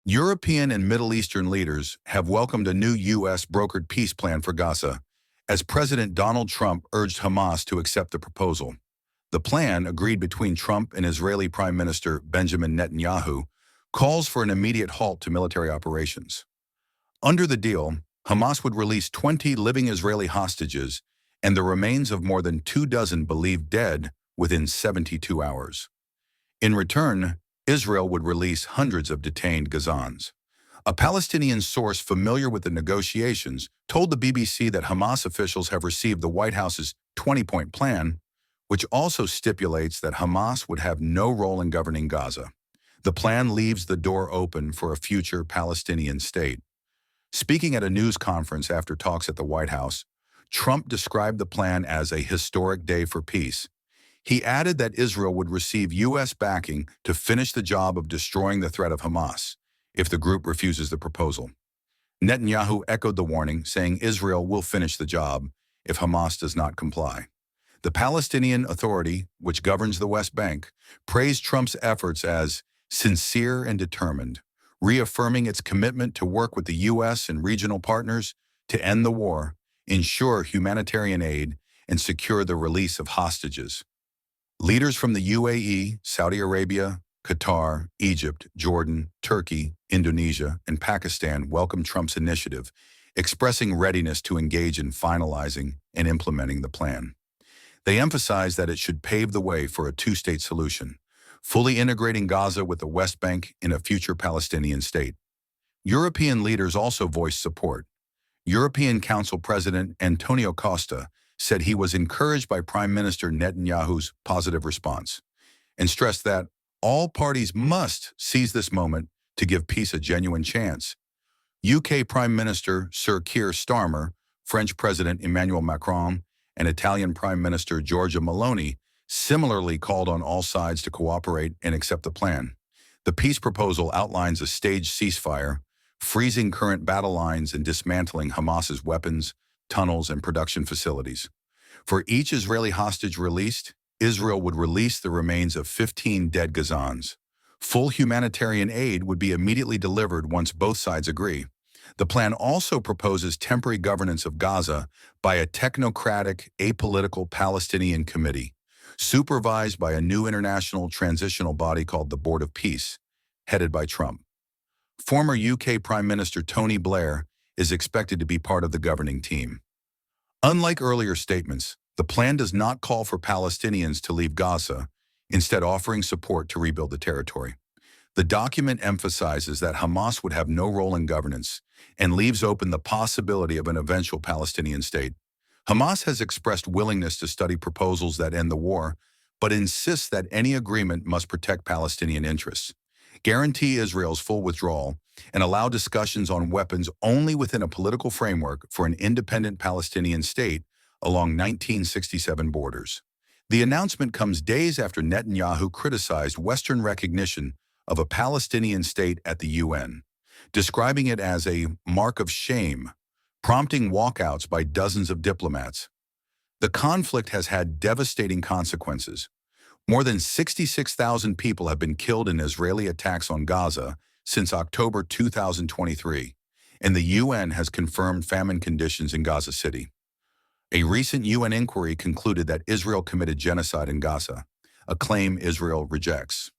European and Middle Eastern leaders have welcomed a new U.S.-brokered peace plan for Gaza, as President Donald Trump urged Hamas to accept the proposal. The plan, agreed between Trump and Israeli Prime Minister Benjamin Netanyahu, calls for an immediate halt to military operations. Under the deal, Hamas would release 20 living Israeli hostages and the remains of more than 24 believed dead within 72 hours. In return, Israel would release hundreds of detained Gazans. A Palestinian source familiar with the negotiations told the BBC that Hamas officials have received the White House's 20-point plan, which also stipulates that Hamas would have no role in governing Gaza. The plan leaves the door open for a future Palestinian state. Speaking at a news conference after talks at the White House, Trump described the plan as a historic day for peace. He added that Israel would receive U.S. backing to finish the job of destroying the threat of Hamas if the group refuses the proposal. Netanyahu echoed the warning, saying Israel will finish the job if Hamas does not comply. The Palestinian Authority, which governs the West Bank, praised Trump's efforts as sincere and determined, reaffirming its commitment to work with the U.S. and regional partners to end the war, ensure humanitarian aid, and secure the release of hostages. Leaders from the UAE, Saudi Arabia, Qatar, Egypt, Jordan, Turkey, Indonesia, and Pakistan welcomed Trump's initiative, expressing readiness to engage in finalizing and implementing the plan. They emphasized that it should pave the way for a two-state solution, fully integrating Gaza with the West Bank in a future Palestinian state. European leaders also voiced support. European Council President Antonio Costa said he was encouraged by Prime Minister Netanyahu's positive response, and stressed that all parties must seize this moment to give peace a genuine chance. UK Prime Minister Sir Keir Starmer, French President Emmanuel Macron, and Italian Prime Minister Giorgia Meloni similarly called on all sides to cooperate and accept the plan. The peace proposal outlines a staged ceasefire, freezing current battle lines and dismantling Hamas's weapons, tunnels, and production facilities. For each Israeli hostage released, Israel would release the remains of 15 dead Gazans. Full humanitarian aid would be immediately delivered once both sides agree. The plan also proposes temporary governance of Gaza by a technocratic, apolitical Palestinian committee, supervised by a new international transitional body called the Board of Peace, headed by Trump. Former UK Prime Minister Tony Blair is expected to be part of the governing team. Unlike earlier statements, the plan does not call for Palestinians to leave Gaza, instead offering support to rebuild the territory. The document emphasizes that Hamas would have no role in governance and leaves open the possibility of an eventual Palestinian state. Hamas has expressed willingness to study proposals that end the war, but insists that any agreement must protect Palestinian interests, guarantee Israel's full withdrawal, and allow discussions on weapons only within a political framework for an independent Palestinian state along 1967 borders. The announcement comes days after Netanyahu criticized Western recognition of a Palestinian state at the UN, describing it as a mark of shame, prompting walkouts by dozens of diplomats. The conflict has had devastating consequences. More than 66,000 people have been killed in Israeli attacks on Gaza since October 2023, and the UN has confirmed famine conditions in Gaza City. A recent UN inquiry concluded that Israel committed genocide in Gaza, a claim Israel rejects.